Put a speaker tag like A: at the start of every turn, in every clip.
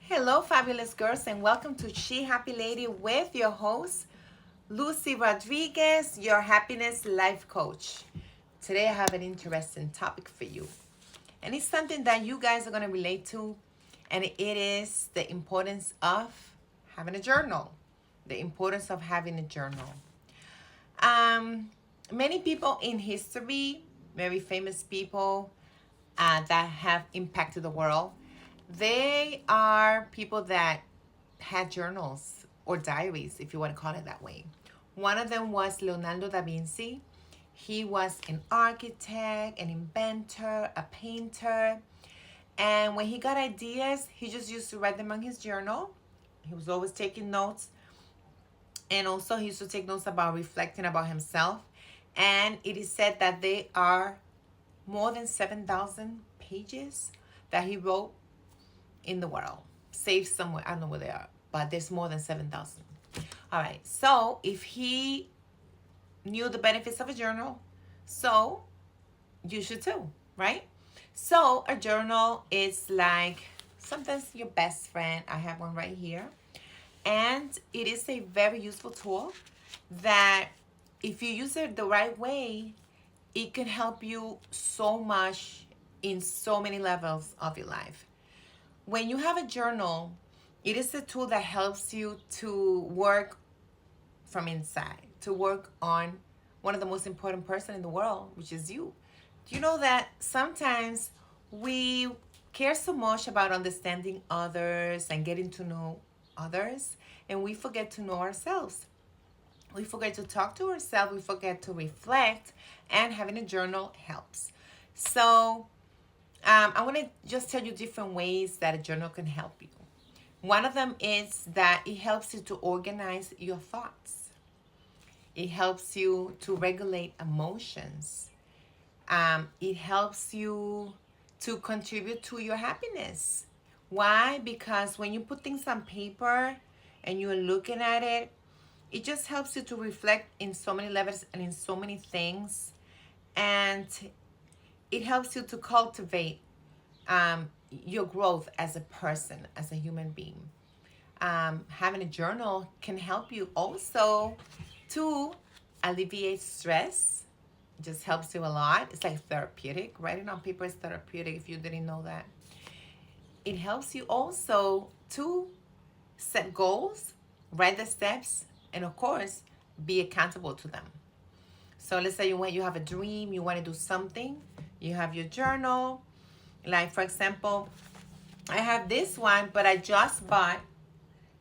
A: Hello, fabulous girls, and welcome to She Happy Lady with your host, Lucy Rodriguez, your happiness life coach. Today, I have an interesting topic for you, and it's something that you guys are going to relate to, and it is the importance of having a journal. The importance of having a journal. Um, Many people in history, very famous people that have impacted the world, they are people that had journals or diaries, if you want to call it that way. One of them was Leonardo da Vinci. He was an architect, an inventor, a painter. And when he got ideas, he just used to write them on his journal. He was always taking notes. And also, he used to take notes about reflecting about himself. And it is said that they are more than 7,000 pages that he wrote in the world. Saved somewhere, I don't know where they are, but there's more than 7,000. All right, so if he knew the benefits of a journal, so you should too, right? So a journal is like sometimes your best friend. I have one right here. And it is a very useful tool that if you use it the right way, it can help you so much in so many levels of your life. When you have a journal, it is a tool that helps you to work from inside, to work on one of the most important person in the world, which is you. Do you know that sometimes we care so much about understanding others and getting to know others, and we forget to know ourselves. We forget to talk to ourselves, we forget to reflect, and having a journal helps. So, I want to just tell you different ways that a journal can help you. One of them is that it helps you to organize your thoughts. It helps you to regulate emotions. It helps you to contribute to your happiness. Why? Because when you put things on paper and you're looking at it, it just helps you to reflect in so many levels and in so many things. And it helps you to cultivate your growth as a person, as a human being. Having a journal can help you also to alleviate stress. It just helps you a lot. It's like therapeutic. Writing on paper is therapeutic if you didn't know that. It helps you also to set goals, write the steps, and of course, be accountable to them. So let's say you have a dream, you want to do something, you have your journal. Like for example, I have this one, but I just bought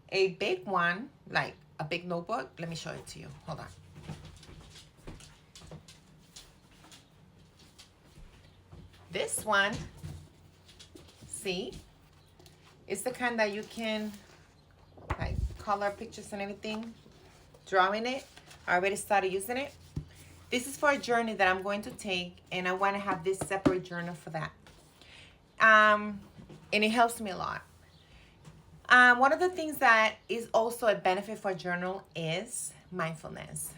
A: a big one, like a big notebook. Let me show it to you. Hold on. This one, see, it's the kind that you can like color pictures and everything, drawing it. I already started using it. This is for a journey that I'm going to take, and I want to have this separate journal for that. And it helps me a lot. One of the things that is also a benefit for a journal is mindfulness.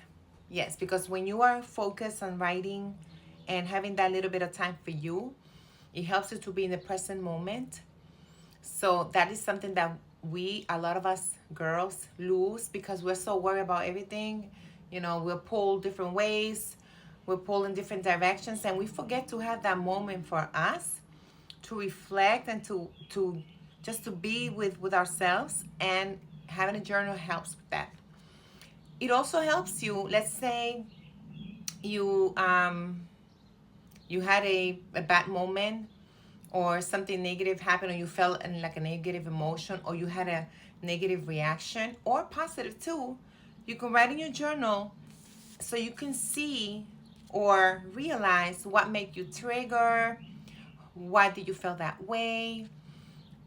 A: Yes, because when you are focused on writing and having that little bit of time for you, it helps you to be in the present moment. So that is something that a lot of us girls lose because we're so worried about everything. You know, we're pulled different ways, we're pulled in different directions, and we forget to have that moment for us to reflect and to just to be with ourselves. And having a journal helps with that. It also helps you. Let's say you had a bad moment, or something negative happened, or you felt like a negative emotion, or you had a negative reaction, or positive too. You can write in your journal so you can see or realize what made you trigger, why did you feel that way.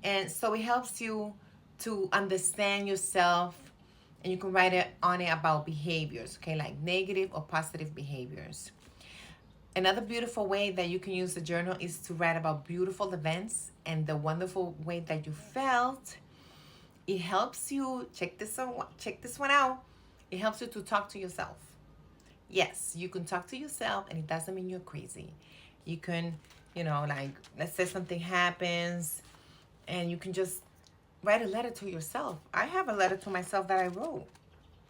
A: And so it helps you to understand yourself, and you can write it on it about behaviors, okay, like negative or positive behaviors. Another beautiful way that you can use the journal is to write about beautiful events and the wonderful way that you felt. It helps you, check this one out. It helps you to talk to yourself. Yes, you can talk to yourself, and it doesn't mean you're crazy. You can, like, let's say something happens, and you can just write a letter to yourself. I have a letter to myself that I wrote.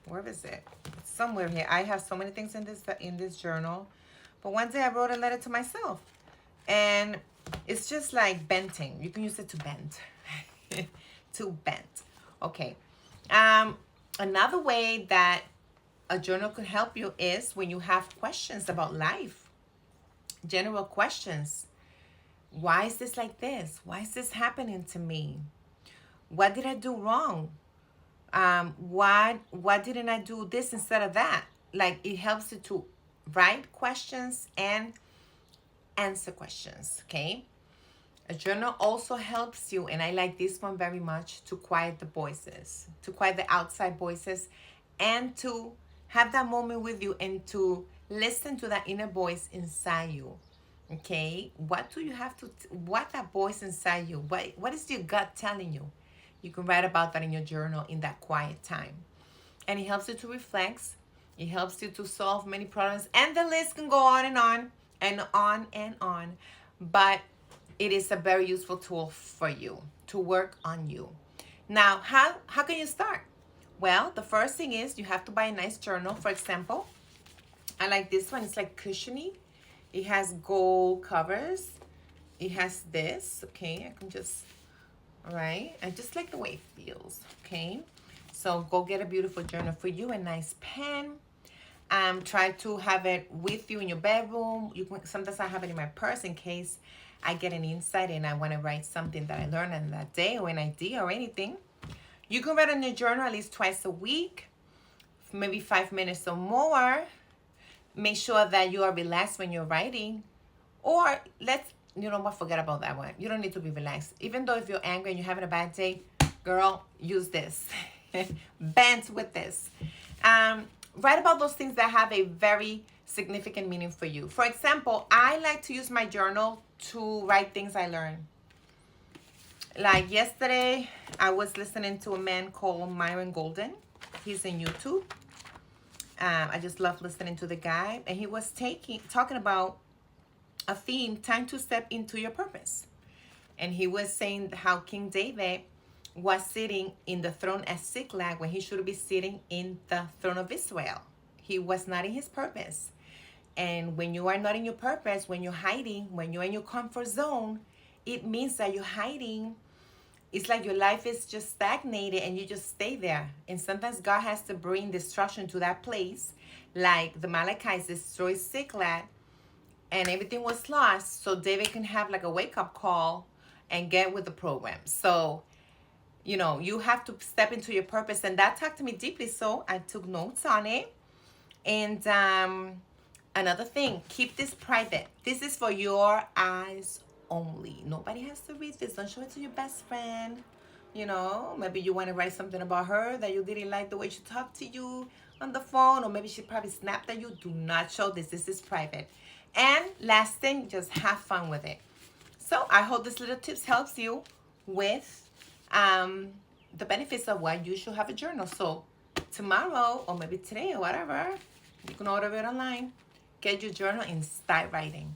A: Where is it? It's somewhere here. I have so many things in this journal. But one day I wrote a letter to myself. And it's just like venting. You can use it to vent. To vent. Okay. Another way that a journal could help you is when you have questions about life. General questions. Why is this like this? Why is this happening to me? What did I do wrong? Why didn't I do this instead of that? Like, it helps you to write questions and answer questions. Okay. A journal also helps you, and I like this one very much, to quiet the voices, to quiet the outside voices, and to have that moment with you and to listen to that inner voice inside you. Okay, what do you have to, what that voice inside you, what is your gut telling you? You can write about that in your journal in that quiet time. And it helps you to reflect. It helps you to solve many problems. And the list can go on and on and on and on. But it is a very useful tool for you to work on you. Now, how can you start? Well, the first thing is you have to buy a nice journal. For example, I like this one. It's like cushiony. It has gold covers. It has this. Okay, I can just, all right. I just like the way it feels. Okay, so go get a beautiful journal for you, a nice pen. Try to have it with you in your bedroom. You can, sometimes I have it in my purse in case I get an insight and I want to write something that I learned in that day, or an idea or anything. You can write in your journal at least twice a week, maybe 5 minutes or more. Make sure that you are relaxed when you're writing. Or you know what, forget about that one. You don't need to be relaxed. Even though if you're angry and you're having a bad day, girl, use this. Vent with this. Write about those things that have a very significant meaning for you. For example, I like to use my journal to write things I learned. Like yesterday, I was listening to a man called Myron Golden. He's in YouTube. I just love listening to the guy. And he was talking about a theme, time to step into your purpose. And he was saying how King David was sitting in the throne at Ziklag when he should be sitting in the throne of Israel. He was not in his purpose. And when you are not in your purpose, when you're hiding, when you're in your comfort zone, it means that you're hiding. It's like your life is just stagnated and you just stay there. And sometimes God has to bring destruction to that place. Like the Amalekites destroyed Ziklag and everything was lost. So David can have like a wake-up call and get with the program. So, you know, you have to step into your purpose. And that talked to me deeply. So I took notes on it. And another thing, keep this private. This is for your eyes only. Nobody has to read this. Don't show it to your best friend. You know, maybe you want to write something about her that you didn't like the way she talked to you on the phone, or maybe she probably snapped at you. Do not show this. This is private. And last thing, just have fun with it. So I hope this little tips helps you with the benefits of why you should have a journal. So tomorrow, or maybe today or whatever, you can order it online. Get your journal and start writing.